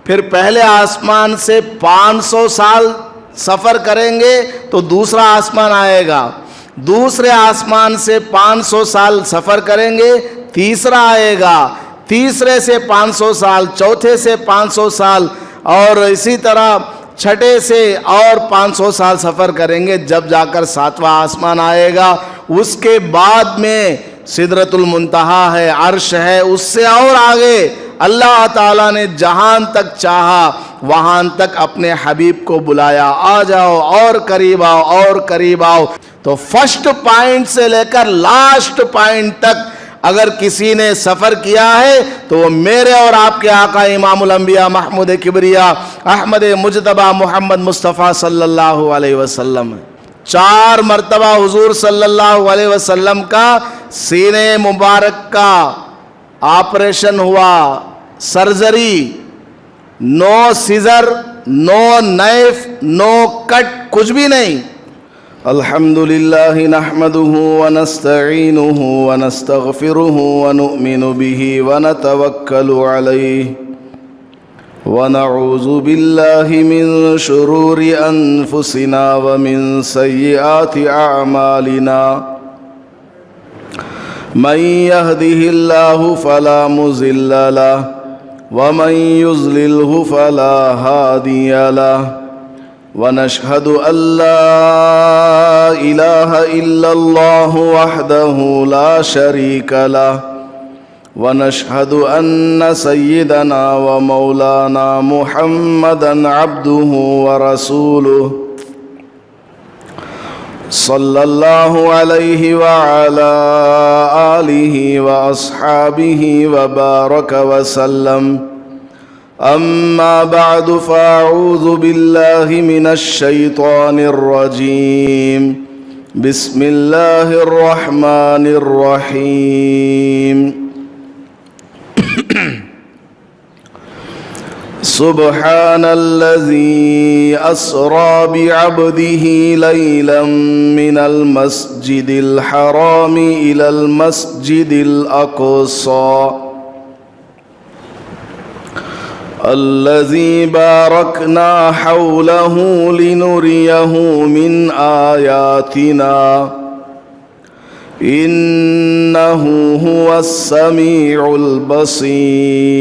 پھر پہلے آسمان سے 500 سال سفر کریں گے تو دوسرا آسمان آئے گا، دوسرے آسمان سے 500 سال سفر کریں گے تیسرا آئے گا، تیسرے سے 500 سال، چوتھے سے 500 سال، اور اسی طرح چھٹے سے اور 500 سال سفر کریں گے، جب جا کر 7واں آسمان آئے گا۔ اس کے بعد میں سدرۃ المنتہا ہے، عرش ہے، اس سے اور آگے اللہ تعالیٰ نے جہاں تک چاہا وہاں تک اپنے حبیب کو بلایا، آ جاؤ اور قریب آؤ اور قریب آؤ۔ تو فرسٹ پوائنٹ سے لے کر لاسٹ پوائنٹ تک اگر کسی نے سفر کیا ہے تو وہ میرے اور آپ کے آقا امام الانبیاء محمود کبریا احمد مجتبی محمد مصطفیٰ صلی اللہ علیہ وسلم ہے۔ 4 مرتبہ حضور صلی اللہ علیہ وسلم کا سینے مبارک کا آپریشن ہوا، سرجری، نو سیزر، نو نائف، نو کٹ، کچھ بھی نہیں۔ الحمدللہ نحمده ونستعینه ونستغفره ونؤمن به ونتوکل علیہ ونعوذ باللہ من شرور انفسنا ومن سیئات اعمالنا من يهده الله فلا مضل له ومن يضلله فلا هادي له ونشهد أن لا إله إلا الله وحده لا شريك له ونشهد أن سيدنا ومولانا محمدا عبده ورسوله صلى الله عليه وعلى آله وأصحابه وبارك وسلم أما بعد فأعوذ بالله من الشيطان الرجيم بسم الله الرحمن الرحيم سبحان الذي أسرى بعبده ليلا من المسجد الحرام إلى المسجد الأقصى الذي باركنا حوله لنريه من آياتنا إنه هو السميع البصير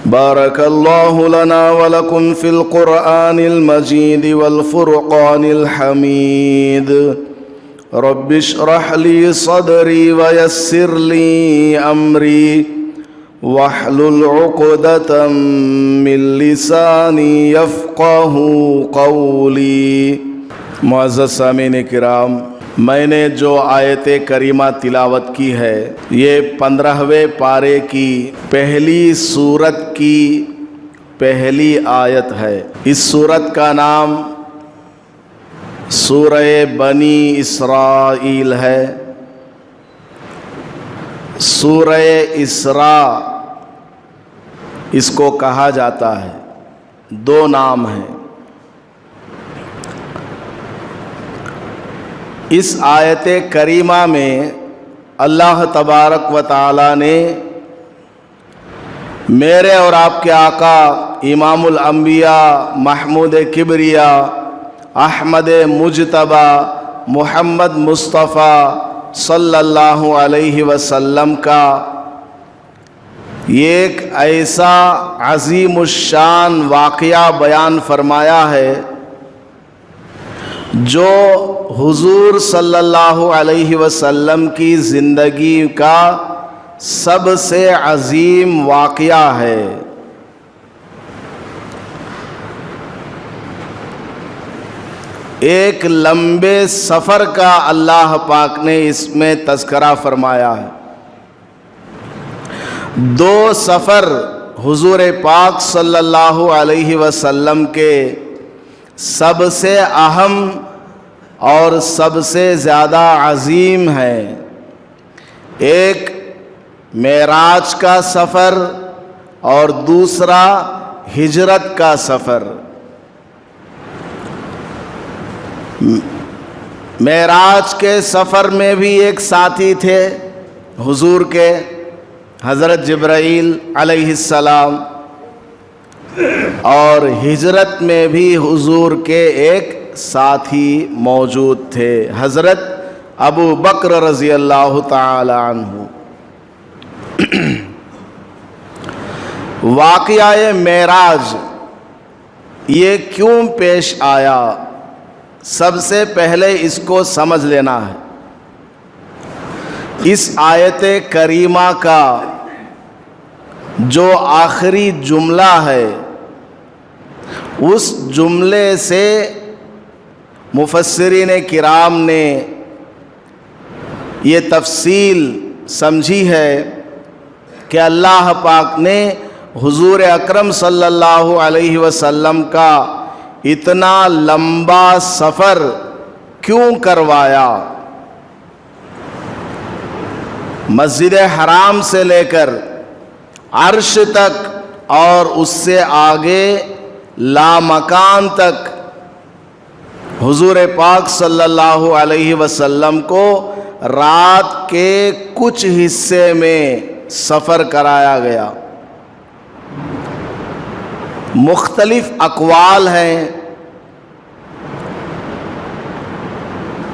بارك الله لنا ولكم في القرآن المجيد والفرقان الحميد رب اشرح لي صدري ويسر لي أمري واحلل عقدة من لساني يفقه قولي۔ معزز سامعین کرام، میں نے جو آیت کریمہ تلاوت کی ہے یہ 15ویں پارے کی پہلی سورت کی پہلی آیت ہے۔ اس سورت کا نام سورہ بنی اسرائیل ہے۔ سورہ اسراء اس کو کہا جاتا ہے، 2 نام ہیں۔ اس آیت کریمہ میں اللہ تبارک و تعالی نے میرے اور آپ کے آقا امام الانبیاء محمود کبریا احمد مجتبی محمد مصطفیٰ صلی اللہ علیہ وسلم کا ایک ایسا عظیم الشان واقعہ بیان فرمایا ہے جو حضور صلی اللہ علیہ وسلم کی زندگی کا سب سے عظیم واقعہ ہے۔ ایک لمبے سفر کا اللہ پاک نے اس میں تذکرہ فرمایا ہے۔ 2 سفر حضور پاک صلی اللہ علیہ وسلم کے سب سے اہم اور سب سے زیادہ عظیم ہے۔ ایک معراج کا سفر اور دوسرا ہجرت کا سفر۔ معراج کے سفر میں بھی ایک ساتھی تھے حضور کے، حضرت جبرائیل علیہ السلام، اور ہجرت میں بھی حضور کے ایک ساتھی موجود تھے، حضرت ابو بکر رضی اللہ تعالی عنہ۔ واقعہ معراج یہ کیوں پیش آیا؟ سب سے پہلے اس کو سمجھ لینا ہے۔ اس آیت کریمہ کا جو آخری جملہ ہے، اس جملے سے مفسرین کرام نے یہ تفصیل سمجھی ہے کہ اللہ پاک نے حضور اکرم صلی اللہ علیہ وسلم کا اتنا لمبا سفر کیوں کروایا؟ مسجد حرام سے لے کر عرش تک اور اس سے آگے لامکان تک حضور پاک صلی اللہ علیہ وسلم کو رات کے کچھ حصے میں سفر کرایا گیا۔ مختلف اقوال ہیں،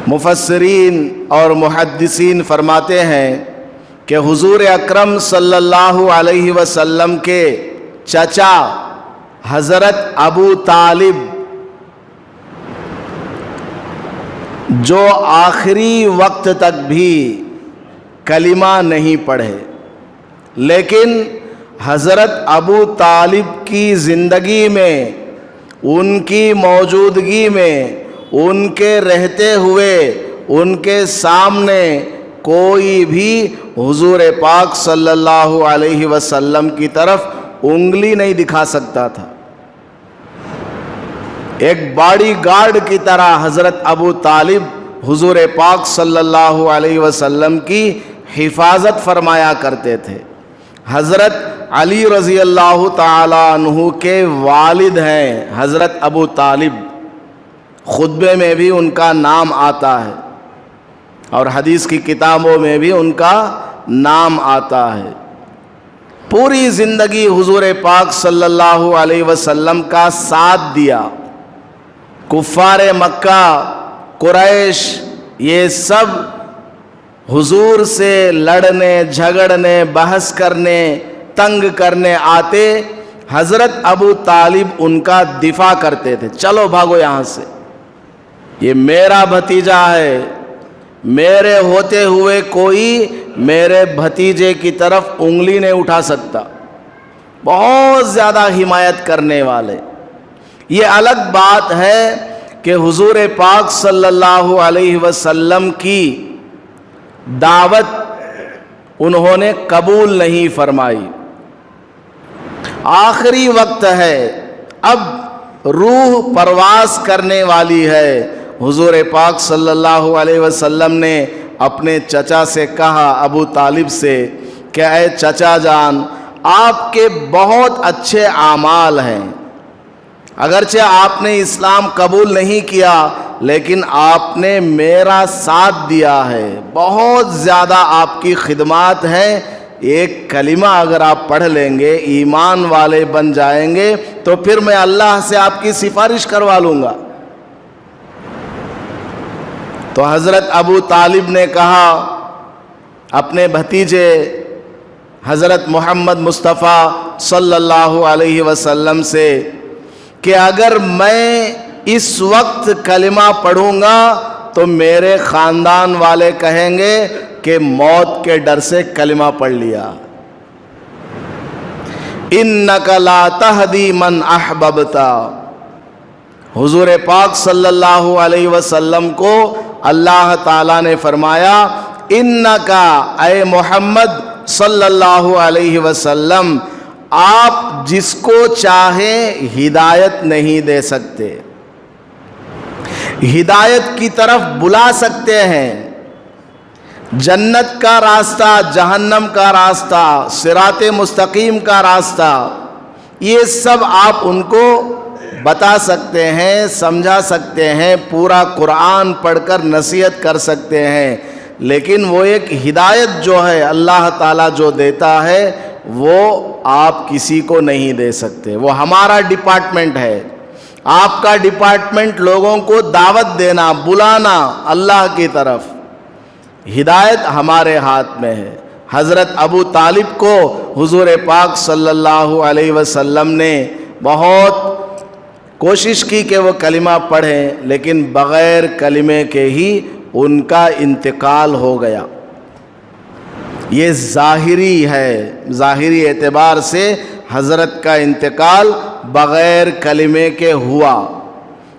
مفسرین اور محدثین فرماتے ہیں کہ حضور اکرم صلی اللہ علیہ وسلم کے چچا حضرت ابو طالب، جو آخری وقت تک بھی کلمہ نہیں پڑھے، لیکن حضرت ابو طالب کی زندگی میں، ان کی موجودگی میں، ان کے رہتے ہوئے ان کے سامنے کوئی بھی حضور پاک صلی اللہ علیہ وسلم کی طرف انگلی نہیں دکھا سکتا تھا۔ ایک باڈی گارڈ کی طرح حضرت ابو طالب حضور پاک صلی اللہ علیہ وسلم کی حفاظت فرمایا کرتے تھے۔ حضرت علی رضی اللہ تعالی عنہ کے والد ہیں حضرت ابو طالب، خطبے میں بھی ان کا نام آتا ہے اور حدیث کی کتابوں میں بھی ان کا نام آتا ہے۔ پوری زندگی حضور پاک صلی اللہ علیہ وسلم کا ساتھ دیا۔ کفار مکہ، قریش، یہ سب حضور سے لڑنے، جھگڑنے، بحث کرنے، تنگ کرنے آتے، حضرت ابو طالب ان کا دفاع کرتے تھے، چلو بھاگو یہاں سے، یہ میرا بھتیجا ہے، میرے ہوتے ہوئے کوئی میرے بھتیجے کی طرف انگلی نہیں اٹھا سکتا۔ بہت زیادہ حمایت کرنے والے۔ یہ الگ بات ہے کہ حضور پاک صلی اللہ علیہ وسلم کی دعوت انہوں نے قبول نہیں فرمائی۔ آخری وقت ہے، اب روح پرواز کرنے والی ہے۔ حضور پاک صلی اللہ علیہ وسلم نے اپنے چچا سے کہا، ابو طالب سے، کہ اے چچا جان، آپ کے بہت اچھے اعمال ہیں، اگرچہ آپ نے اسلام قبول نہیں کیا لیکن آپ نے میرا ساتھ دیا ہے، بہت زیادہ آپ کی خدمات ہیں، ایک کلمہ اگر آپ پڑھ لیں گے، ایمان والے بن جائیں گے، تو پھر میں اللہ سے آپ کی سفارش کروا لوں گا۔ تو حضرت ابو طالب نے کہا اپنے بھتیجے حضرت محمد مصطفیٰ صلی اللہ علیہ وسلم سے کہ اگر میں اس وقت کلمہ پڑھوں گا تو میرے خاندان والے کہیں گے کہ موت کے ڈر سے کلمہ پڑھ لیا۔ اِنَّكَ لَا تَهْدِي مَنْ أَحْبَبْتَ، حضور پاک صلی اللہ علیہ وسلم کو اللہ تعالیٰ نے فرمایا، اِنَّكَ، اے محمد صلی اللہ علیہ وسلم، آپ جس کو چاہیں ہدایت نہیں دے سکتے، ہدایت کی طرف بلا سکتے ہیں، جنت کا راستہ، جہنم کا راستہ، صراط مستقیم کا راستہ، یہ سب آپ ان کو بتا سکتے ہیں، سمجھا سکتے ہیں، پورا قرآن پڑھ کر نصیحت کر سکتے ہیں، لیکن وہ ایک ہدایت جو ہے اللہ تعالیٰ جو دیتا ہے وہ آپ کسی کو نہیں دے سکتے. وہ ہمارا ڈپارٹمنٹ ہے. آپ کا ڈپارٹمنٹ لوگوں کو دعوت دینا, بلانا اللہ کی طرف. ہدایت ہمارے ہاتھ میں ہے. حضرت ابو طالب کو حضور پاک صلی اللہ علیہ وسلم نے بہت کوشش کی کہ وہ کلمہ پڑھیں, لیکن بغیر کلمے کے ہی ان کا انتقال ہو گیا. یہ ظاہری ہے, ظاہری اعتبار سے حضرت کا انتقال بغیر کلمے کے ہوا,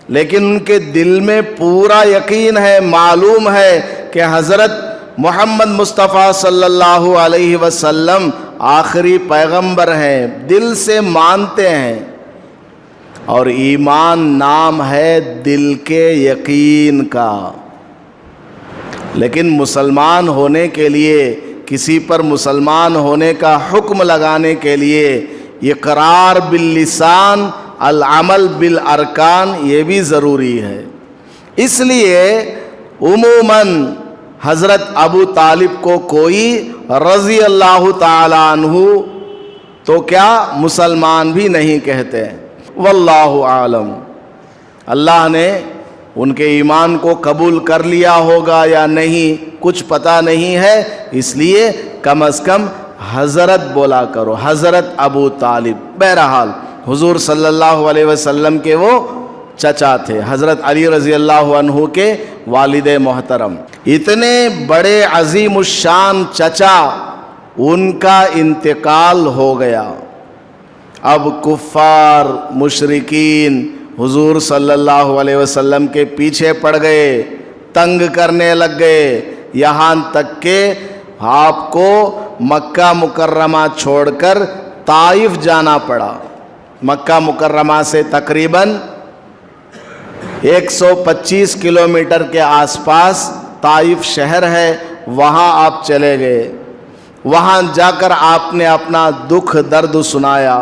لیکن ان کے دل میں پورا یقین ہے, معلوم ہے کہ حضرت محمد مصطفیٰ صلی اللہ علیہ وسلم آخری پیغمبر ہیں, دل سے مانتے ہیں. اور ایمان نام ہے دل کے یقین کا. لیکن مسلمان ہونے کے لیے, کسی پر مسلمان ہونے کا حکم لگانے کے لیے اقرار باللسان العمل بالارکان یہ بھی ضروری ہے. اس لیے عموماً حضرت ابو طالب کو کوئی رضی اللہ تعالی عنہ تو کیا مسلمان بھی نہیں کہتے. واللہ عالم, اللہ نے ان کے ایمان کو قبول کر لیا ہوگا یا نہیں کچھ پتہ نہیں ہے, اس لیے کم از کم حضرت بولا کرو, حضرت ابو طالب. بہرحال حضور صلی اللہ علیہ وسلم کے وہ چچا تھے, حضرت علی رضی اللہ عنہ کے والد محترم. اتنے بڑے عظیم الشان چچا, ان کا انتقال ہو گیا. اب کفار مشرکین حضور صلی اللہ علیہ وسلم کے پیچھے پڑ گئے, تنگ کرنے لگ گئے, یہاں تک کہ آپ کو مکہ مکرمہ چھوڑ کر طائف جانا پڑا. مکہ مکرمہ سے تقریباً 125 کلومیٹر کے آس پاس طائف شہر ہے, وہاں آپ چلے گئے. وہاں جا کر آپ نے اپنا دکھ درد سنایا,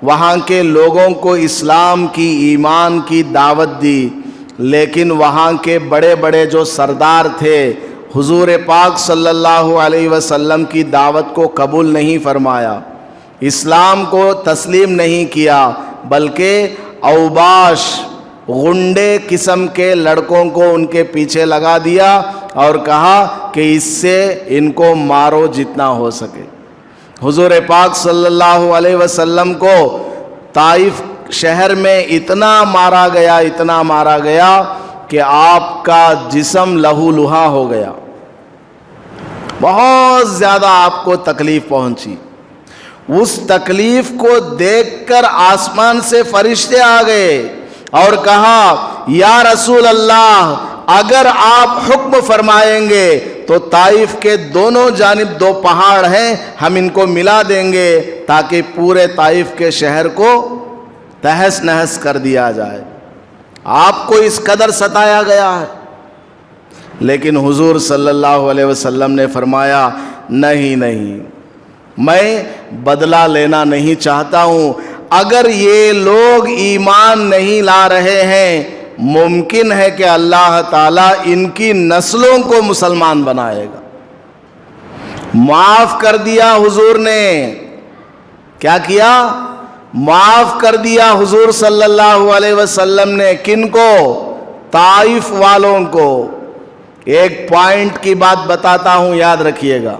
وہاں کے لوگوں کو اسلام کی, ایمان کی دعوت دی. لیکن وہاں کے بڑے بڑے جو سردار تھے حضور پاک صلی اللہ علیہ وسلم کی دعوت کو قبول نہیں فرمایا, اسلام کو تسلیم نہیں کیا, بلکہ اوباش غنڈے قسم کے لڑکوں کو ان کے پیچھے لگا دیا اور کہا کہ اس سے ان کو مارو جتنا ہو سکے. حضور پاک صلی اللہ علیہ وسلم کو طائف شہر میں اتنا مارا گیا, اتنا مارا گیا کہ آپ کا جسم لہو لہا ہو گیا. بہت زیادہ آپ کو تکلیف پہنچی. اس تکلیف کو دیکھ کر آسمان سے فرشتے آ گئے اور کہا یا رسول اللہ, اگر آپ حکم فرمائیں گے تو طائف کے دونوں جانب 2 پہاڑ ہیں, ہم ان کو ملا دیں گے تاکہ پورے طائف کے شہر کو تہس نہس کر دیا جائے. آپ کو اس قدر ستایا گیا ہے. لیکن حضور صلی اللہ علیہ وسلم نے فرمایا نہیں نہیں, میں بدلہ لینا نہیں چاہتا ہوں. اگر یہ لوگ ایمان نہیں لا رہے ہیں, ممکن ہے کہ اللہ تعالیٰ ان کی نسلوں کو مسلمان بنائے گا. معاف کر دیا حضور نے. کیا کیا؟ معاف کر دیا حضور صلی اللہ علیہ وسلم نے. کن کو؟ طائف والوں کو. ایک پوائنٹ کی بات بتاتا ہوں, یاد رکھیے گا.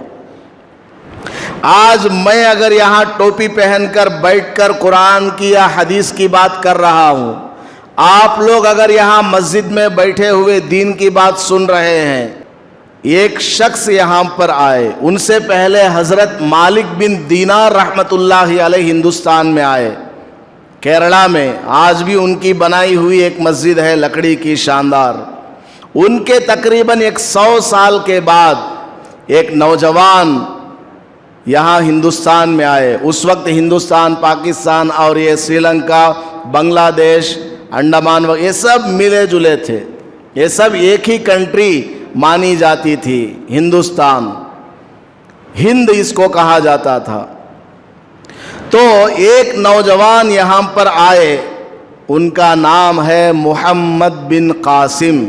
آج میں اگر یہاں ٹوپی پہن کر بیٹھ کر قرآن کی یا حدیث کی بات کر رہا ہوں, آپ لوگ اگر یہاں مسجد میں بیٹھے ہوئے دین کی بات سن رہے ہیں, ایک شخص یہاں پر آئے, ان سے پہلے حضرت مالک بن دینار رحمت اللہ علیہ ہندوستان میں آئے, کیرلا میں. آج بھی ان کی بنائی ہوئی ایک مسجد ہے لکڑی کی شاندار. ان کے تقریباً 100 سال کے بعد ایک نوجوان یہاں ہندوستان میں آئے. اس وقت ہندوستان, پاکستان اور یہ سری لنکا, بنگلہ دیش, انڈمان یہ سب ملے جلے تھے. یہ سب ایک ہی کنٹری مانی جاتی تھی, ہندوستان. ہند اس کو کہا جاتا تھا. تو ایک نوجوان یہاں پر آئے, ان کا نام ہے محمد بن قاسم.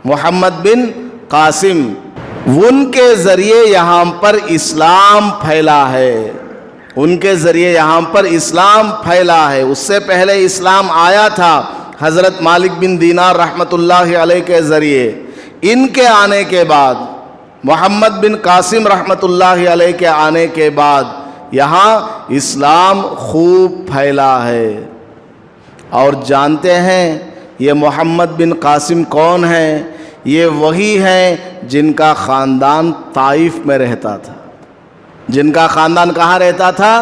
محمد بن قاسم. ان کے ذریعے یہاں پر اسلام پھیلا ہے، ان کے ذریعے یہاں پر اسلام پھیلا ہے۔ اس سے پہلے اسلام آیا تھا حضرت مالک بن دینار رحمۃ اللہ علیہ کے ذریعے۔ ان کے آنے کے بعد، محمد بن قاسم رحمۃ اللہ علیہ کے آنے کے بعد یہاں اسلام خوب پھیلا ہے۔ اور جانتے ہیں یہ محمد بن قاسم کون ہیں؟ یہ وہی ہیں جن کا خاندان طائف میں رہتا تھا۔ جن کا خاندان کہاں رہتا تھا؟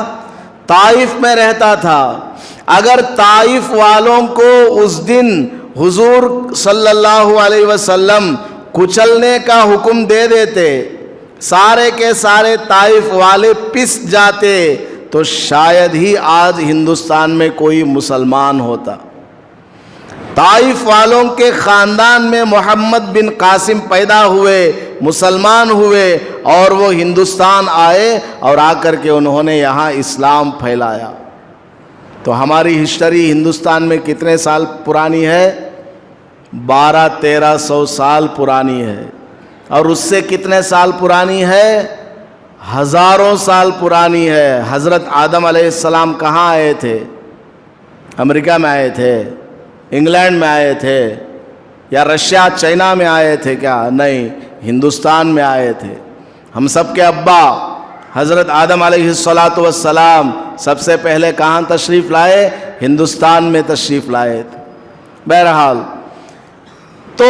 طائف میں رہتا تھا۔ اگر طائف والوں کو اس دن حضور صلی اللہ علیہ وسلم کچلنے کا حکم دے دیتے، سارے کے سارے طائف والے پس جاتے، تو شاید ہی آج ہندوستان میں کوئی مسلمان ہوتا۔ طائف والوں کے خاندان میں محمد بن قاسم پیدا ہوئے، مسلمان ہوئے، اور وہ ہندوستان آئے اور آ کر کے انہوں نے یہاں اسلام پھیلایا۔ تو ہماری ہسٹری ہندوستان میں کتنے سال پرانی ہے؟ 1200-1300 سال پرانی ہے۔ اور اس سے کتنے سال پرانی ہے؟ ہزاروں سال پرانی ہے۔ حضرت آدم علیہ السلام کہاں آئے تھے؟ امریکہ میں آئے تھے؟ انگلینڈ میں آئے تھے؟ یا رشیا چائنا میں آئے تھے کیا؟ نہیں، ہندوستان میں آئے تھے۔ ہم سب کے ابا حضرت آدم علیہ السلام سب سے پہلے کہاں تشریف لائے؟ ہندوستان میں تشریف لائے تھے۔ بہرحال تو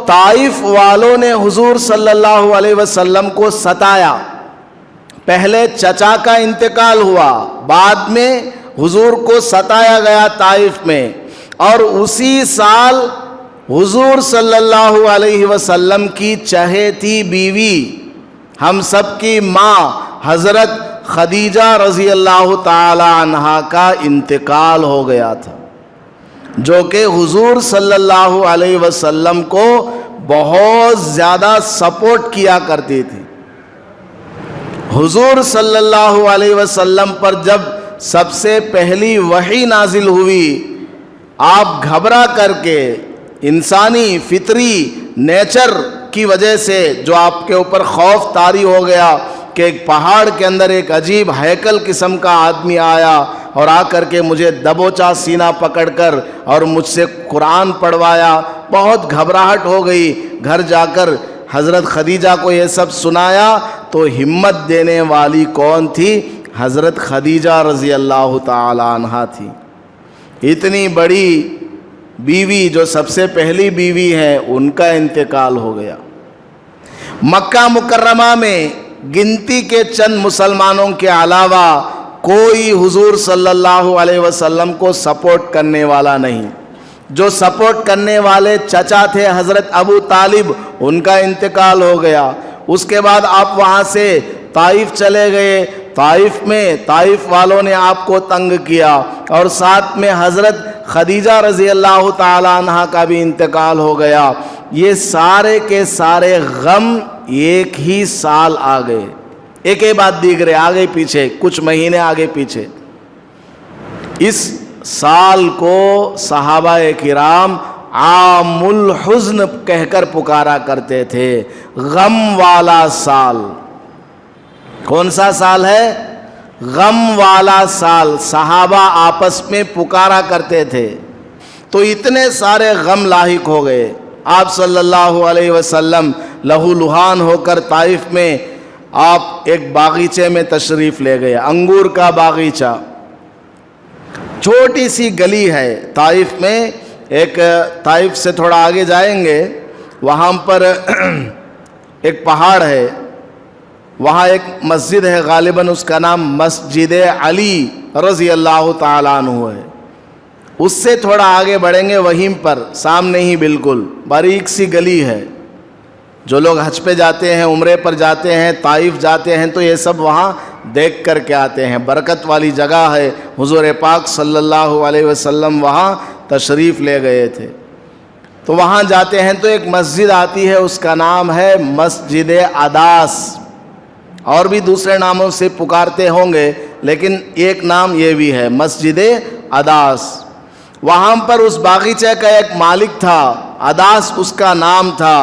طائف والوں نے حضور صلی اللہ علیہ وسلم کو ستایا۔ پہلے چچا کا انتقال ہوا، بعد میں حضور کو ستایا گیا طائف میں، اور اسی سال حضور صلی اللہ علیہ وسلم کی چہیتی بیوی، ہم سب کی ماں حضرت خدیجہ رضی اللہ تعالی عنہا کا انتقال ہو گیا تھا، جو کہ حضور صلی اللہ علیہ وسلم کو بہت زیادہ سپورٹ کیا کرتی تھی۔ حضور صلی اللہ علیہ وسلم پر جب سب سے پہلی وحی نازل ہوئی، آپ گھبرا کر کے، انسانی فطری نیچر کی وجہ سے جو آپ کے اوپر خوف طاری ہو گیا کہ ایک پہاڑ کے اندر ایک عجیب ہیکل قسم کا آدمی آیا اور آ کر کے مجھے دبوچا سینہ پکڑ کر اور مجھ سے قرآن پڑھوایا، بہت گھبراہٹ ہو گئی۔ گھر جا کر حضرت خدیجہ کو یہ سب سنایا تو ہمت دینے والی کون تھی؟ حضرت خدیجہ رضی اللہ تعالی عنہا تھی۔ اتنی بڑی بیوی جو سب سے پہلی بیوی ہے، ان کا انتقال ہو گیا۔ مکہ مکرمہ میں گنتی کے چند مسلمانوں کے علاوہ کوئی حضور صلی اللہ علیہ وسلم کو سپورٹ کرنے والا نہیں۔ جو سپورٹ کرنے والے چچا تھے حضرت ابو طالب، ان کا انتقال ہو گیا۔ اس کے بعد آپ وہاں سے طائف چلے گئے۔ طائف میں طائف والوں نے آپ کو تنگ کیا، اور ساتھ میں حضرت خدیجہ رضی اللہ تعالی عنہ کا بھی انتقال ہو گیا۔ یہ سارے کے سارے غم ایک ہی سال آ گئے، ایک ہی بات دیگرے آگے پیچھے، کچھ مہینے آگے پیچھے۔ اس سال کو صحابہ کرام عام الحزن کہہ کر پکارا کرتے تھے، غم والا سال۔ کون سا سال ہے؟ غم والا سال۔ صحابہ آپس میں پکارا کرتے تھے۔ تو اتنے سارے غم لاحق ہو گئے۔ آپ صلی اللہ علیہ وسلم لہو لہان ہو کر طائف میں آپ ایک باغیچے میں تشریف لے گئے، انگور کا باغیچہ۔ چھوٹی سی گلی ہے طائف میں، ایک طائف سے تھوڑا آگے جائیں گے، وہاں پر ایک پہاڑ ہے، وہاں ایک مسجد ہے، غالباً اس کا نام مسجد علی رضی اللہ تعالیٰ عنہ ہے۔ اس سے تھوڑا آگے بڑھیں گے، وہیں پر سامنے ہی بالکل باریک سی گلی ہے۔ جو لوگ حج پہ جاتے ہیں، عمرے پر جاتے ہیں، طائف جاتے ہیں، تو یہ سب وہاں دیکھ کر کے آتے ہیں۔ برکت والی جگہ ہے، حضور پاک صلی اللہ علیہ وسلم وہاں تشریف لے گئے تھے۔ تو وہاں جاتے ہیں تو ایک مسجد آتی ہے، اس کا نام ہے مسجد عداس، اور بھی دوسرے ناموں سے پکارتے ہوں گے، لیکن ایک نام یہ بھی ہے، مسجد عداس۔ وہاں پر اس باغیچے کا ایک مالک تھا، عداس اس کا نام تھا۔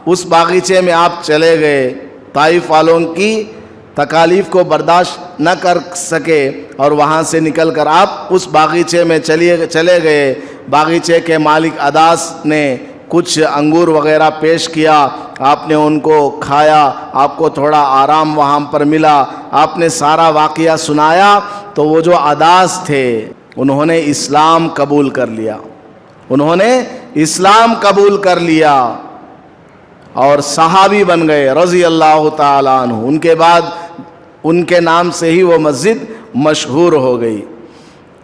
اس باغیچے میں آپ چلے گئے، طائف والوں کی تکالیف کو برداشت نہ کر سکے اور وہاں سے نکل کر آپ اس باغیچے میں چلے گئے۔ باغیچے کے مالک عداس نے کچھ انگور وغیرہ پیش کیا، آپ نے ان کو کھایا، آپ کو تھوڑا آرام وہاں پر ملا، آپ نے سارا واقعہ سنایا تو وہ جو عداس تھے انہوں نے اسلام قبول کر لیا، انہوں نے اسلام قبول کر لیا اور صحابی بن گئے رضی اللہ تعالیٰ عنہ۔ ان کے بعد ان کے نام سے ہی وہ مسجد مشہور ہو گئی۔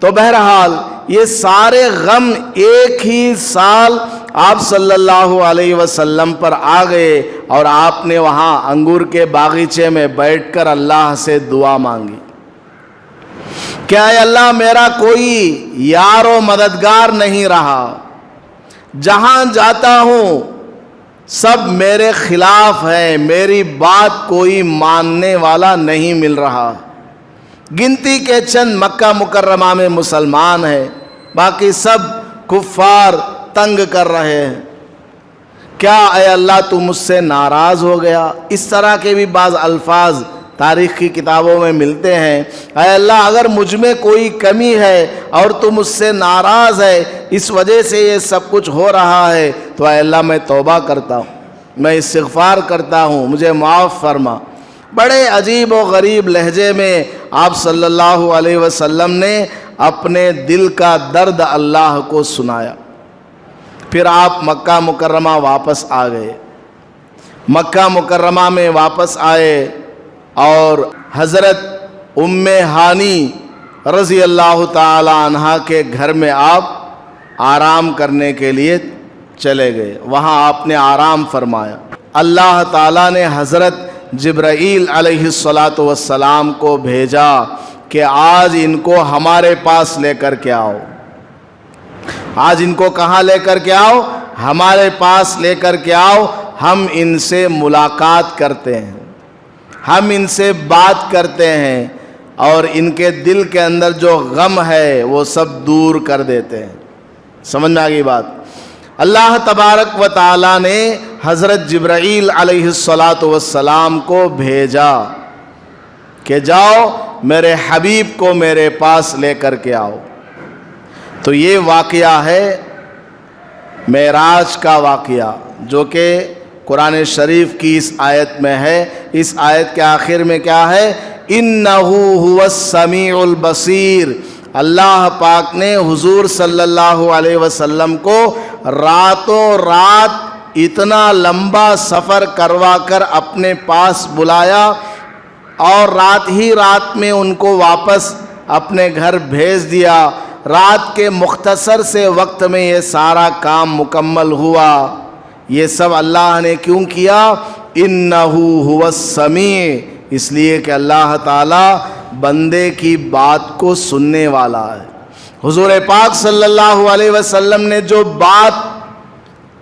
تو بہرحال یہ سارے غم ایک ہی سال آپ صلی اللہ علیہ وسلم پر آ گئے اور آپ نے وہاں انگور کے باغیچے میں بیٹھ کر اللہ سے دعا مانگی کہ اے اللہ میرا کوئی یار و مددگار نہیں رہا، جہاں جاتا ہوں سب میرے خلاف ہے، میری بات کوئی ماننے والا نہیں مل رہا، گنتی کے چند مکہ مکرمہ میں مسلمان ہیں، باقی سب کفار تنگ کر رہے ہیں، کیا اے اللہ تو مجھ سے ناراض ہو گیا؟ اس طرح کے بھی بعض الفاظ تاریخ کی کتابوں میں ملتے ہیں، اے اللہ اگر مجھ میں کوئی کمی ہے اور تو مجھ سے ناراض ہے، اس وجہ سے یہ سب کچھ ہو رہا ہے، تو اے اللہ میں توبہ کرتا ہوں، میں استغفار کرتا ہوں، مجھے معاف فرما۔ بڑے عجیب و غریب لہجے میں آپ صلی اللہ علیہ وسلم نے اپنے دل کا درد اللہ کو سنایا۔ پھر آپ مکہ مکرمہ واپس آ گئے، مکہ مکرمہ میں واپس آئے اور حضرت ام ہانی رضی اللہ تعالی عنہا کے گھر میں آپ آرام کرنے کے لیے چلے گئے، وہاں آپ نے آرام فرمایا۔ اللہ تعالیٰ نے حضرت جبرائیل علیہ السلام کو بھیجا کہ آج ان کو ہمارے پاس لے کر کے آؤ، آج ان کو کہاں لے کر کے آؤ؟ ہمارے پاس لے کر کے آؤ، ہم ان سے ملاقات کرتے ہیں، ہم ان سے بات کرتے ہیں اور ان کے دل کے اندر جو غم ہے وہ سب دور کر دیتے ہیں۔ سمجھ میں آ گئی بات؟ اللہ تبارک و تعالیٰ نے حضرت جبرائیل علیہ السلام کو بھیجا کہ جاؤ میرے حبیب کو میرے پاس لے کر کے آؤ۔ تو یہ واقعہ ہے معراج کا واقعہ، جو کہ قرآن شریف کی اس آیت میں ہے۔ اس آیت کے آخر میں کیا ہے؟ اِنَّهُ هُوَ السَّمِيعُ الْبَصِيرُ۔ اللہ پاک نے حضور صلی اللہ علیہ وسلم کو راتوں رات اتنا لمبا سفر کروا کر اپنے پاس بلایا اور رات ہی رات میں ان کو واپس اپنے گھر بھیج دیا۔ رات کے مختصر سے وقت میں یہ سارا کام مکمل ہوا۔ یہ سب اللہ نے کیوں کیا؟ اِنَّهُ هُوَ السَّمِيعُ، اس لیے کہ اللہ تعالیٰ بندے کی بات کو سننے والا ہے۔ حضور پاک صلی اللہ علیہ وسلم نے جو بات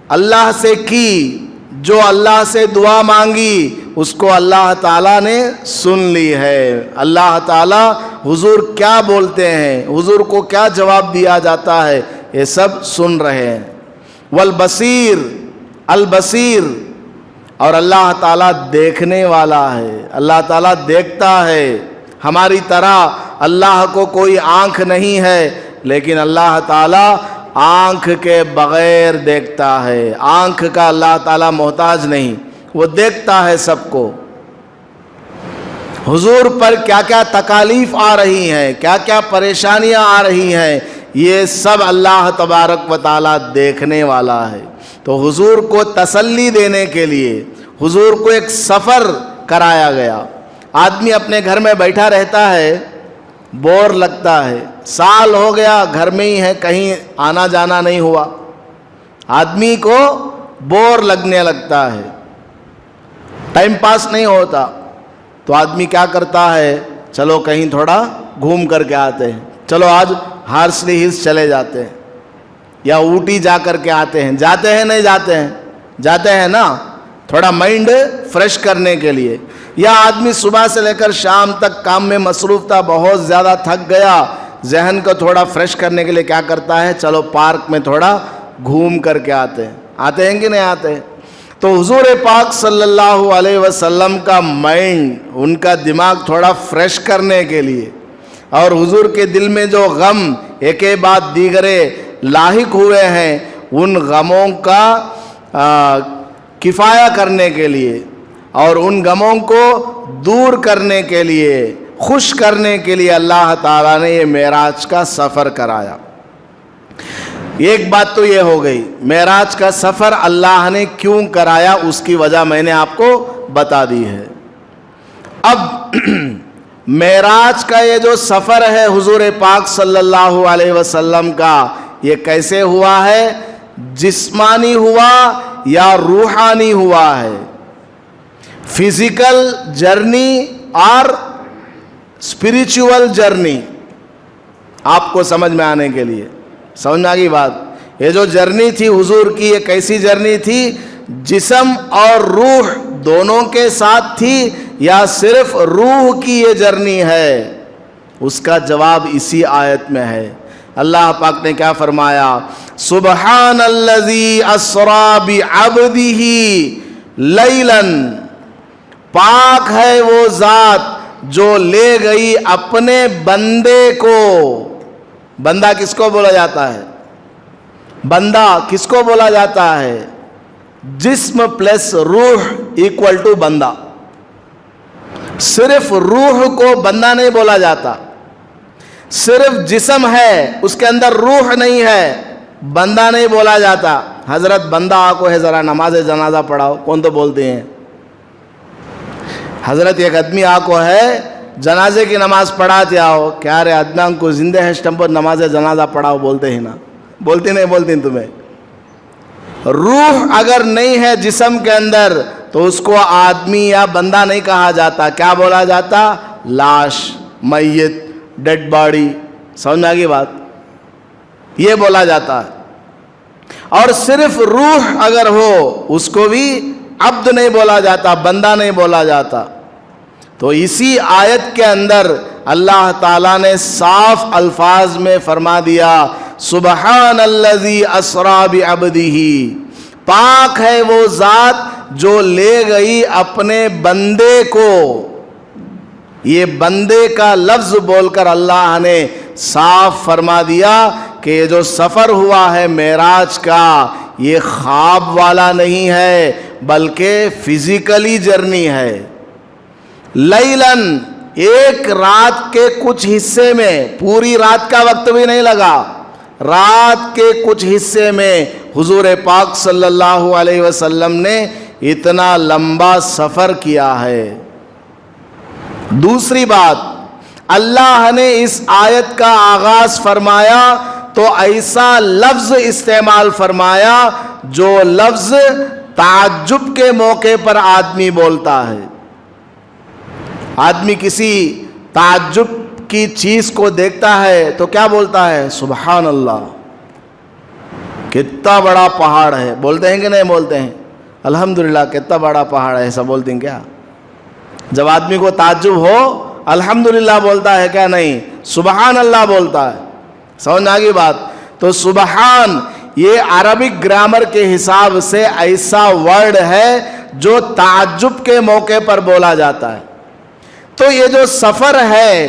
اللہ سے کی، جو اللہ سے دعا مانگی، اس کو اللہ تعالیٰ نے سن لی ہے۔ اللہ تعالیٰ حضور کیا بولتے ہیں، حضور کو کیا جواب دیا جاتا ہے، یہ سب سن رہے ہیں۔ والبصیر، البصیر، اور اللہ تعالیٰ دیکھنے والا ہے، اللہ تعالیٰ دیکھتا ہے۔ ہماری طرح اللہ کو کوئی آنکھ نہیں ہے، لیکن اللہ تعالیٰ آنکھ کے بغیر دیکھتا ہے۔ آنکھ کا اللہ تعالیٰ محتاج نہیں، وہ دیکھتا ہے سب کو۔ حضور پر کیا کیا تکالیف آ رہی ہیں، کیا کیا پریشانیاں آ رہی ہیں، یہ سب اللہ تبارک و تعالیٰ دیکھنے والا ہے۔ تو حضور کو تسلی دینے کے لیے حضور کو ایک سفر کرایا گیا۔ آدمی اپنے گھر میں بیٹھا رہتا ہے، بور لگتا ہے، سال ہو گیا گھر میں ہی ہے، کہیں آنا جانا نہیں ہوا، آدمی کو بور لگنے لگتا ہے، ٹائم پاس نہیں ہوتا، تو آدمی کیا کرتا ہے؟ چلو کہیں تھوڑا گھوم کر کے آتے ہیں، چلو آج ہارسلی ہلز چلے جاتے ہیں یا اوٹی جا کر کے آتے ہیں۔ جاتے ہیں نہیں جاتے ہیں؟ جاتے ہیں نا، تھوڑا مائنڈ فریش کرنے کے لیے۔ یا آدمی صبح سے لے کر شام تک کام میں مصروف تھا، بہت زیادہ تھک گیا، ذہن کو تھوڑا فریش کرنے کے لیے کیا کرتا ہے؟ چلو پارک میں تھوڑا گھوم کر کے آتے ہیں۔ آتے ہیں کہ نہیں آتے ہیں؟ تو حضور پاک صلی اللہ علیہ وسلم کا مائنڈ، ان کا دماغ تھوڑا فریش کرنے کے لیے، اور حضور کے دل میں جو غم ایک بعد دیگرے لاحق ہوئے ہیں، ان غموں کا کفایہ کرنے کے لیے اور ان غموں کو دور کرنے کے لیے، خوش کرنے کے لیے اللہ تعالیٰ نے یہ معراج کا سفر کرایا۔ ایک بات تو یہ ہو گئی، معراج کا سفر اللہ نے کیوں کرایا، اس کی وجہ میں نے آپ کو بتا دی ہے۔ اب معراج کا یہ جو سفر ہے حضور پاک صلی اللہ علیہ وسلم کا، یہ کیسے ہوا ہے؟ جسمانی ہوا یا روحانی ہوا ہے؟ فزیکل جرنی اور اسپریچول جرنی؟ آپ کو سمجھ میں آنے کے لیے سمجھ آ گئی بات؟ یہ جو جرنی تھی حضور کی، یہ کیسی جرنی تھی؟ جسم اور روح دونوں کے ساتھ تھی یا صرف روح کی یہ جرنی ہے؟ اس کا جواب اسی آیت میں ہے۔ اللہ پاک نے کیا فرمایا؟ سبحان الذی اسری بعبدہ لیلا، پاک ہے وہ ذات جو لے گئی اپنے بندے کو۔ بندہ کس کو بولا جاتا ہے؟ بندہ کس کو بولا جاتا ہے؟ جسم پلس روح ایکول ٹو بندہ۔ صرف روح کو بندہ نہیں بولا جاتا، صرف جسم ہے اس کے اندر روح نہیں ہے، بندہ نہیں بولا جاتا۔ حضرت بندہ آکو ہے ذرا نماز جنازہ پڑھاؤ، کون تو بولتے ہیں؟ حضرت ایک آدمی آکو ہے جنازے کی نماز پڑھاتے آؤ، کیا رے ادنان کو زندہ ہے سٹمپر نماز جنازہ پڑھاؤ، بولتے ہیں نا؟ بولتی نہیں بولتی تمہیں؟ روح اگر نہیں ہے جسم کے اندر تو اس کو آدمی یا بندہ نہیں کہا جاتا، کیا بولا جاتا؟ لاش، میت، ڈیڈ باڈی۔ سمجھ میں آگئی بات؟ یہ بولا جاتا ہے۔ اور صرف روح اگر ہو اس کو بھی عبد نہیں بولا جاتا، بندہ نہیں بولا جاتا۔ تو اسی آیت کے اندر اللہ تعالیٰ نے صاف الفاظ میں فرما دیا، سبحان الذی اسری بعبدہ، پاک ہے وہ ذات جو لے گئی اپنے بندے کو۔ یہ بندے کا لفظ بول کر اللہ نے صاف فرما دیا کہ یہ جو سفر ہوا ہے معراج کا، یہ خواب والا نہیں ہے بلکہ فزیکلی جرنی ہے۔ لیلاً، ایک رات کے کچھ حصے میں، پوری رات کا وقت بھی نہیں لگا، رات کے کچھ حصے میں حضور پاک صلی اللہ علیہ وسلم نے اتنا لمبا سفر کیا ہے۔ دوسری بات، اللہ نے اس آیت کا آغاز فرمایا تو ایسا لفظ استعمال فرمایا جو لفظ تعجب کے موقع پر آدمی بولتا ہے۔ آدمی کسی تعجب کی چیز کو دیکھتا ہے تو کیا بولتا ہے؟ سبحان اللہ، کتنا بڑا پہاڑ ہے، بولتے ہیں کہ نہیں بولتے ہیں؟ الحمدللہ کتنا بڑا پہاڑ ہے، ایسا بولتے ہیں کیا؟ جب آدمی کو تعجب ہو الحمدللہ بولتا ہے کیا؟ نہیں، سبحان اللہ بولتا ہے۔ سمجھ آگئی بات؟ تو سبحان یہ عربک گرامر کے حساب سے ایسا ورڈ ہے جو تعجب کے موقع پر بولا جاتا ہے۔ تو یہ جو سفر ہے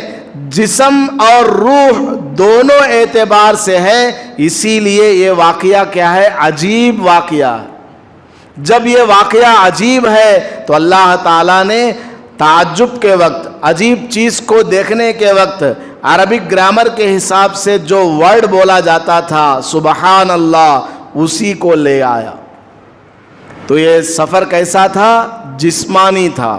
جسم اور روح دونوں اعتبار سے ہے، اسی لیے یہ واقعہ کیا ہے؟ عجیب واقعہ۔ جب یہ واقعہ عجیب ہے تو اللہ تعالیٰ نے تعجب کے وقت، عجیب چیز کو دیکھنے کے وقت عربک گرامر کے حساب سے جو ورڈ بولا جاتا تھا سبحان اللہ، اسی کو لے آیا۔ تو یہ سفر کیسا تھا؟ جسمانی تھا،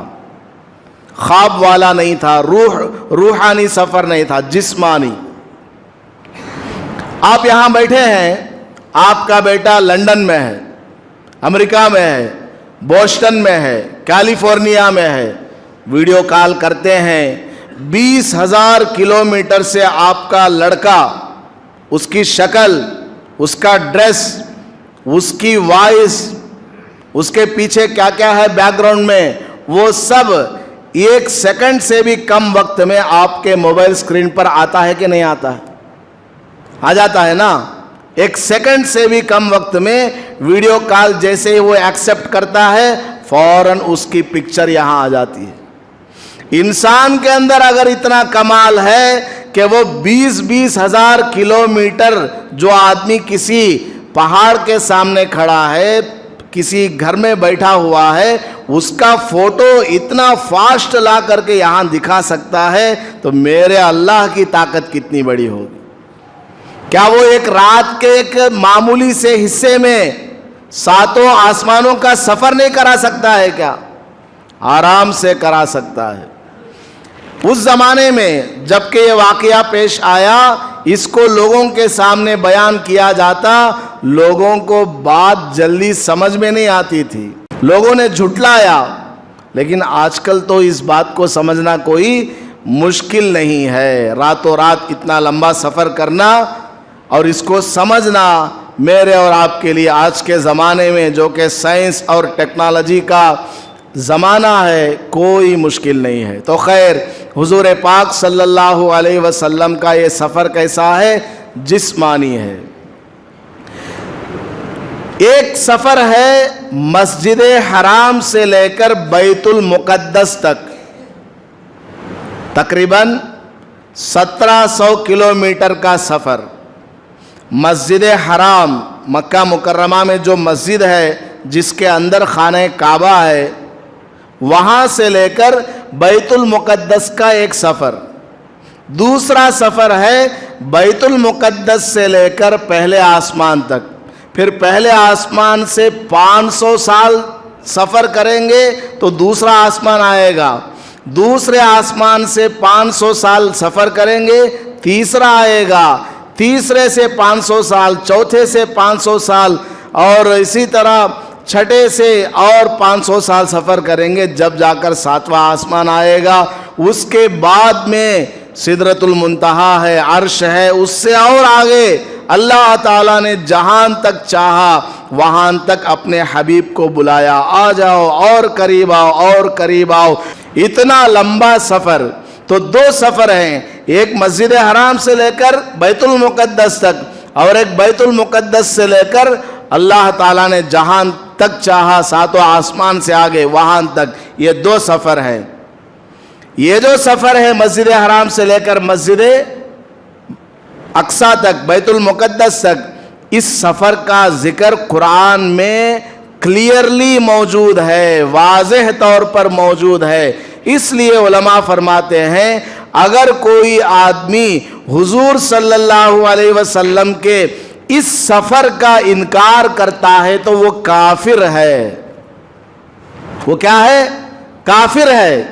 خواب والا نہیں تھا، روحانی سفر نہیں تھا، جسمانی۔ آپ یہاں بیٹھے ہیں، آپ کا بیٹا لندن میں ہے، امریکہ میں ہے، بوسٹن میں ہے، کیلیفورنیا میں ہے، ویڈیو کال کرتے ہیں، 20,000 کلومیٹر سے آپ کا لڑکا، اس کی شکل، اس کا ڈریس، اس کی وائس، اس کے پیچھے کیا کیا ہے بیک گراؤنڈ میں، وہ سب 1 سیکنڈ سے بھی کم وقت میں آپ کے موبائل سکرین پر آتا ہے کہ نہیں آتا ہے؟ آ جاتا ہے نا؟ ایک سیکنڈ سے بھی کم وقت میں ویڈیو کال جیسے ہی وہ ایکسپٹ کرتا ہے فوراً اس کی پکچر یہاں آ جاتی ہے۔ انسان کے اندر اگر اتنا کمال ہے کہ وہ 20-20 ہزار کلومیٹر جو آدمی کسی پہاڑ کے سامنے کھڑا ہے، کسی گھر میں بیٹھا ہوا ہے، اس کا فوٹو اتنا فاسٹ لا کر کے یہاں دکھا سکتا ہے، تو میرے اللہ کی طاقت کتنی بڑی ہوگی۔ کیا وہ ایک رات کے ایک معمولی سے حصے میں 7 آسمانوں کا سفر نہیں کرا سکتا ہے کیا؟ آرام سے کرا سکتا ہے۔ اس زمانے میں جب کہ یہ واقعہ پیش آیا، اس کو لوگوں کے سامنے بیان کیا جاتا، لوگوں کو بات جلدی سمجھ میں نہیں آتی تھی، لوگوں نے جھٹلایا۔ لیکن آج کل تو اس بات کو سمجھنا کوئی مشکل نہیں ہے۔ راتوں رات اتنا لمبا سفر کرنا اور اس کو سمجھنا میرے اور آپ کے لیے آج کے زمانے میں جو کہ سائنس اور ٹیکنالوجی کا زمانہ ہے، کوئی مشکل نہیں ہے۔ تو خیر، حضور پاک صلی اللہ علیہ وسلم کا یہ سفر کیسا ہے؟ جسمانی ہے۔ ایک سفر ہے مسجد حرام سے لے کر بیت المقدس تک، تقریباً 1700 کلومیٹر کا سفر۔ مسجد حرام، مکہ مکرمہ میں جو مسجد ہے جس کے اندر خانہ کعبہ ہے، وہاں سے لے کر بیت المقدس کا ایک سفر۔ دوسرا سفر ہے بیت المقدس سے لے کر پہلے آسمان تک، پھر پہلے آسمان سے 500 سال سفر کریں گے تو دوسرا آسمان آئے گا، دوسرے آسمان سے 500 سال سفر کریں گے تیسرا آئے گا، تیسرے سے 500 سال، چوتھے سے 500 سال، اور اسی طرح چھٹے سے اور 500 سال سفر کریں گے، جب جا کر 7واں آسمان آئے گا۔ اس کے بعد میں سدرۃ المنتہا ہے، عرش ہے، اس سے اور آگے اللہ تعالیٰ نے جہاں تک چاہا وہاں تک اپنے حبیب کو بلایا، آ جاؤ اور قریب آؤ اور قریب آؤ۔ اتنا لمبا سفر، تو 2 سفر ہیں، ایک مسجد حرام سے لے کر بیت المقدس تک، اور ایک بیت المقدس سے لے کر اللہ تعالیٰ نے جہاں تک چاہا 7 آسمان سے آگے وہاں تک، یہ 2 سفر ہیں۔ یہ جو سفر ہے مسجد حرام سے لے کر مسجد اقصیٰ تک، بیت المقدس تک، اس سفر کا ذکر قرآن میں کلیئرلی موجود ہے، واضح طور پر موجود ہے۔ اس لیے علماء فرماتے ہیں اگر کوئی آدمی حضور صلی اللہ علیہ وسلم کے اس سفر کا انکار کرتا ہے تو وہ کافر ہے۔ وہ کیا ہے؟ کافر ہے،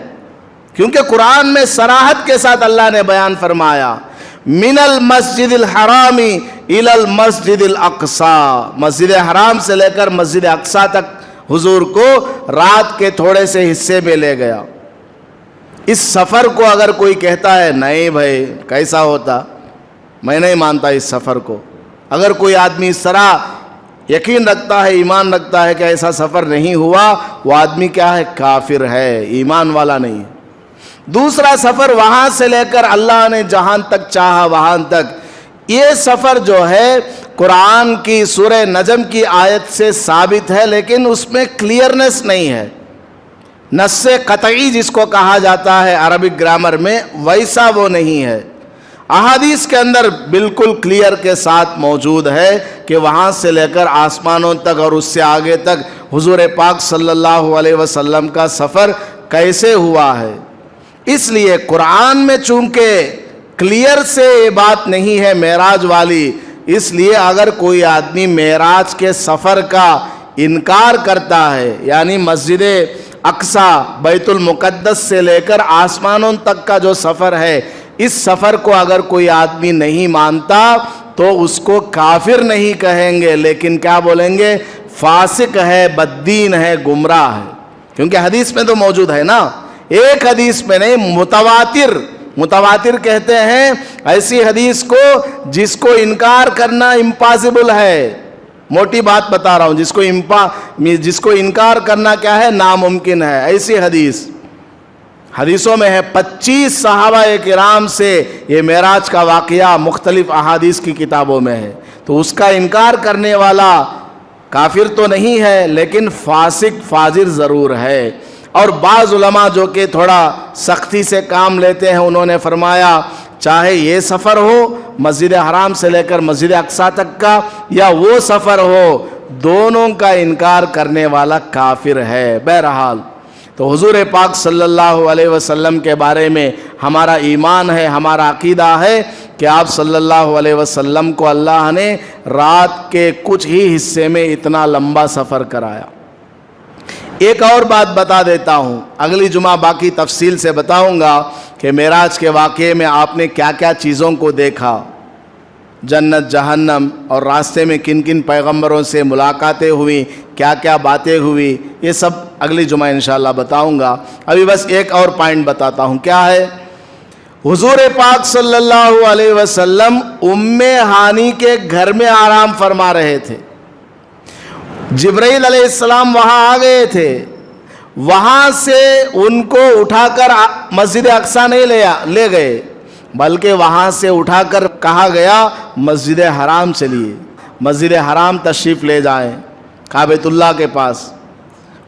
کیونکہ قرآن میں صراحت کے ساتھ اللہ نے بیان فرمایا من المسجد الحرام الی المسجد الاقصیٰ، مسجد حرام سے لے کر مسجد اقصیٰ تک حضور کو رات کے تھوڑے سے حصے میں لے گیا۔ اس سفر کو اگر کوئی کہتا ہے نہیں بھائی کیسا ہوتا، میں نہیں مانتا اس سفر کو، اگر کوئی آدمی اس طرح یقین رکھتا ہے، ایمان رکھتا ہے کہ ایسا سفر نہیں ہوا، وہ آدمی کیا ہے؟ کافر ہے، ایمان والا نہیں ہے۔ دوسرا سفر وہاں سے لے کر اللہ نے جہاں تک چاہا وہاں تک، یہ سفر جو ہے قرآن کی سورہ نجم کی آیت سے ثابت ہے، لیکن اس میں کلیئرنس نہیں ہے، نص قطعی جس کو کہا جاتا ہے عربک گرامر میں، ویسا وہ نہیں ہے۔ احادیث کے اندر بالکل کلیئر کے ساتھ موجود ہے کہ وہاں سے لے کر آسمانوں تک اور اس سے آگے تک حضور پاک صلی اللہ علیہ وسلم کا سفر کیسے ہوا ہے۔ اس لیے قرآن میں چونکہ کلیئر سے یہ بات نہیں ہے معراج والی، اس لیے اگر کوئی آدمی معراج کے سفر کا انکار کرتا ہے، یعنی مسجد اقصیٰ بیت المقدس سے لے کر آسمانوں تک کا جو سفر ہے، اس سفر کو اگر کوئی آدمی نہیں مانتا تو اس کو کافر نہیں کہیں گے، لیکن کیا بولیں گے؟ فاسق ہے، بددین ہے، گمراہ ہے، کیونکہ حدیث میں تو موجود ہے نا، ایک حدیث میں نہیں، متواتر کہتے ہیں ایسی حدیث کو جس کو انکار کرنا امپاسبل ہے، موٹی بات بتا رہا ہوں، جس کو انکار کرنا کیا ہے؟ ناممکن ہے۔ ایسی حدیثوں میں ہے 25 صحابہ کرام سے یہ معراج کا واقعہ مختلف احادیث کی کتابوں میں ہے۔ تو اس کا انکار کرنے والا کافر تو نہیں ہے لیکن فاسق فاجر ضرور ہے۔ اور بعض علماء جو کہ تھوڑا سختی سے کام لیتے ہیں، انہوں نے فرمایا چاہے یہ سفر ہو مسجد حرام سے لے کر مسجد اقصی تک کا، یا وہ سفر ہو، دونوں کا انکار کرنے والا کافر ہے۔ بہرحال تو حضور پاک صلی اللہ علیہ وسلم کے بارے میں ہمارا ایمان ہے، ہمارا عقیدہ ہے کہ آپ صلی اللہ علیہ وسلم کو اللہ نے رات کے کچھ ہی حصے میں اتنا لمبا سفر کرایا۔ ایک اور بات بتا دیتا ہوں، اگلی جمعہ باقی تفصیل سے بتاؤں گا کہ معراج کے واقعے میں آپ نے کیا کیا چیزوں کو دیکھا، جنت جہنم، اور راستے میں کن کن پیغمبروں سے ملاقاتیں ہوئیں، کیا کیا باتیں ہوئی، یہ سب اگلی جمعہ انشاءاللہ بتاؤں گا۔ ابھی بس ایک اور پوائنٹ بتاتا ہوں، کیا ہے؟ حضور پاک صلی اللہ علیہ وسلم ام ہانی کے گھر میں آرام فرما رہے تھے۔ جبرائیل علیہ السلام وہاں آ گئے تھے، وہاں سے ان کو اٹھا کر مسجد اقصی نہیں لے گئے، بلکہ وہاں سے اٹھا کر کہا گیا مسجد حرام چلیے، مسجد حرام تشریف لے جائیں کعبۃ اللہ کے پاس۔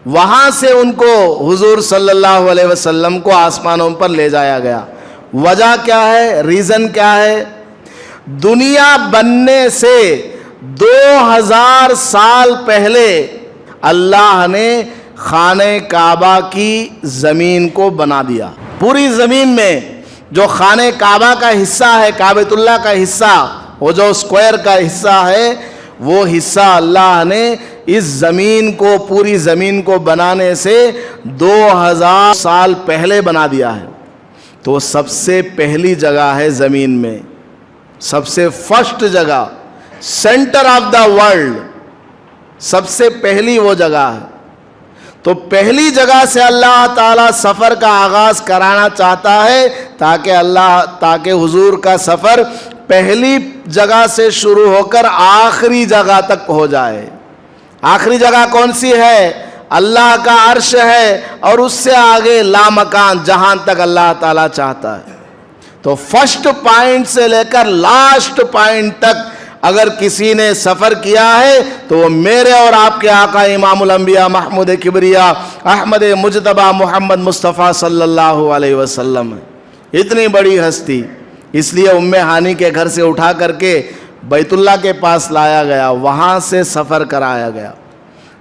وہاں سے ان کو حضور صلی اللہ علیہ وسلم کو آسمانوں پر لے جایا گیا۔ وجہ کیا ہے؟ ریزن کیا ہے؟ دنیا بننے سے 2000 سال پہلے اللہ نے خانہ کعبہ کی زمین کو بنا دیا۔ پوری زمین میں جو خانہ کعبہ کا حصہ ہے، کعبۃ اللہ کا حصہ، وہ جو اسکوائر کا حصہ ہے، وہ حصہ اللہ نے اس زمین کو، پوری زمین کو بنانے سے 2000 سال پہلے بنا دیا ہے۔ تو سب سے پہلی جگہ ہے زمین میں، سب سے فرسٹ جگہ، سینٹر آف دا ورلڈ، سب سے پہلی وہ جگہ ہے۔ تو پہلی جگہ سے اللہ تعالیٰ سفر کا آغاز کرانا چاہتا ہے تاکہ حضور کا سفر پہلی جگہ سے شروع ہو کر آخری جگہ تک ہو جائے۔ آخری جگہ کون سی ہے؟ اللہ کا عرش ہے، اور اس سے آگے لامکان جہاں تک اللہ تعالیٰ چاہتا ہے۔ تو فرسٹ پوائنٹ سے لے کر لاسٹ پوائنٹ تک اگر کسی نے سفر کیا ہے تو وہ میرے اور آپ کے آقا امام الانبیاء محمود کبریا احمد مجتبی محمد مصطفیٰ صلی اللہ علیہ وسلم ہے۔ اتنی بڑی ہستی، اس لیے ام ہانی کے گھر سے اٹھا کر کے بیت اللہ کے پاس لایا گیا، وہاں سے سفر کرایا گیا۔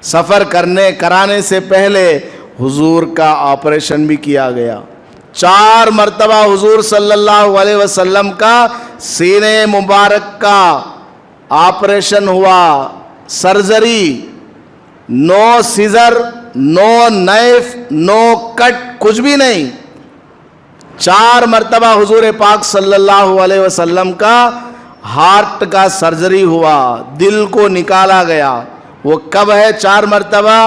سفر کرانے سے پہلے حضور کا آپریشن بھی کیا گیا۔ 4 مرتبہ حضور صلی اللہ علیہ وسلم کا سینے مبارک کا آپریشن ہوا، سرجری، نو سیزر، نو نائف، نو کٹ، کچھ بھی نہیں۔ 4 مرتبہ حضور پاک صلی اللہ علیہ وسلم کا ہارٹ کا سرجری ہوا، دل کو نکالا گیا۔ وہ کب ہے 4 مرتبہ؟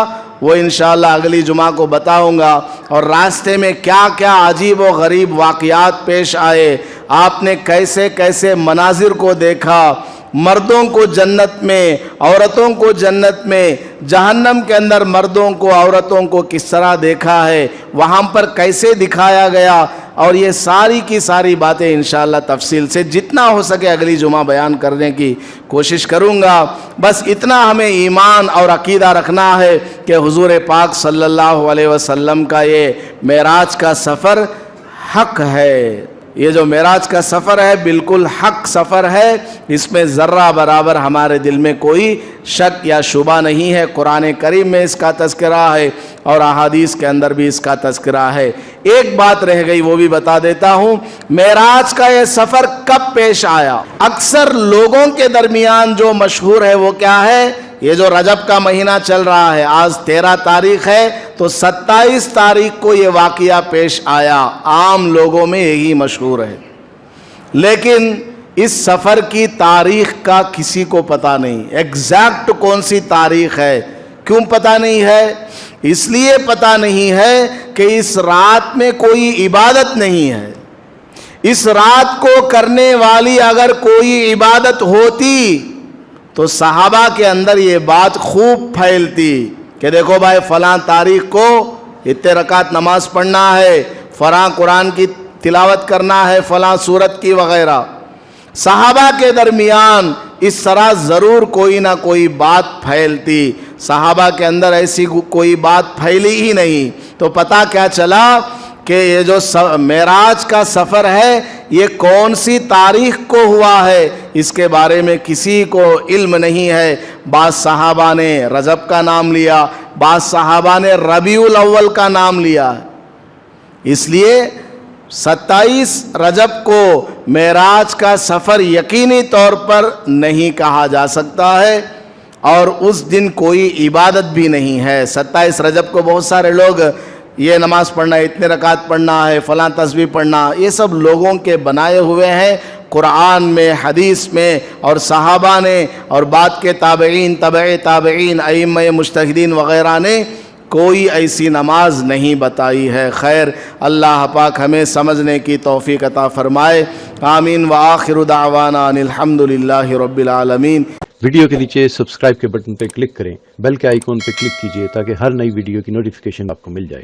وہ انشاءاللہ اگلی جمعہ کو بتاؤں گا۔ اور راستے میں کیا کیا عجیب و غریب واقعات پیش آئے، آپ نے کیسے کیسے مناظر کو دیکھا، مردوں کو جنت میں، عورتوں کو جنت میں، جہنم کے اندر مردوں کو عورتوں کو کس طرح دیکھا ہے، وہاں پر کیسے دکھایا گیا، اور یہ ساری کی ساری باتیں انشاءاللہ تفصیل سے جتنا ہو سکے اگلی جمعہ بیان کرنے کی کوشش کروں گا۔ بس اتنا ہمیں ایمان اور عقیدہ رکھنا ہے کہ حضور پاک صلی اللہ علیہ وسلم کا یہ معراج کا سفر حق ہے۔ یہ جو معراج کا سفر ہے بالکل حق سفر ہے، اس میں ذرہ برابر ہمارے دل میں کوئی شک یا شبہ نہیں ہے۔ قرآن کریم میں اس کا تذکرہ ہے اور احادیث کے اندر بھی اس کا تذکرہ ہے۔ ایک بات رہ گئی، وہ بھی بتا دیتا ہوں، معراج کا یہ سفر کب پیش آیا؟ اکثر لوگوں کے درمیان جو مشہور ہے وہ کیا ہے؟ یہ جو رجب کا مہینہ چل رہا ہے، آج 13 تاریخ ہے، تو 27 تاریخ کو یہ واقعہ پیش آیا، عام لوگوں میں یہی مشہور ہے۔ لیکن اس سفر کی تاریخ کا کسی کو پتہ نہیں، ایگزیکٹ کون سی تاریخ ہے۔ کیوں پتہ نہیں ہے؟ اس لیے پتہ نہیں ہے کہ اس رات میں کوئی عبادت نہیں ہے۔ اس رات کو کرنے والی اگر کوئی عبادت ہوتی تو صحابہ کے اندر یہ بات خوب پھیلتی کہ دیکھو بھائی فلاں تاریخ کو اتنے رکعت نماز پڑھنا ہے، فلاں قرآن کی تلاوت کرنا ہے، فلاں سورت کی وغیرہ۔ صحابہ کے درمیان اس طرح ضرور کوئی نہ کوئی بات پھیلتی. صحابہ کے اندر ایسی کوئی بات پھیلی ہی نہیں. تو پتہ کیا چلا کہ یہ جو معراج کا سفر ہے یہ کون سی تاریخ کو ہوا ہے اس کے بارے میں کسی کو علم نہیں ہے. بعض صحابہ نے رجب کا نام لیا، بعض صحابہ نے ربیع الاول کا نام لیا. اس لیے 27 رجب کو معراج کا سفر یقینی طور پر نہیں کہا جا سکتا ہے، اور اس دن کوئی عبادت بھی نہیں ہے. 27 رجب کو بہت سارے لوگ یہ نماز پڑھنا، اتنے رکعت پڑھنا ہے، فلاں تسبیح پڑھنا، یہ سب لوگوں کے بنائے ہوئے ہیں. قرآن میں، حدیث میں اور صحابہ نے اور بعد کے تابعین، تبع تابعین، ائمہ مجتہدین وغیرہ نے کوئی ایسی نماز نہیں بتائی ہے. خیر، اللہ پاک ہمیں سمجھنے کی توفیق عطا فرمائے. آمین. وآخر دعوانا ان الحمد للہ رب العالمین. ویڈیو کے نیچے سبسکرائب کے بٹن پہ کلک کریں، بیل کے آئیکن پہ کلک کیجئے تاکہ ہر نئی ویڈیو کی نوٹیفیکیشن آپ کو مل جائے.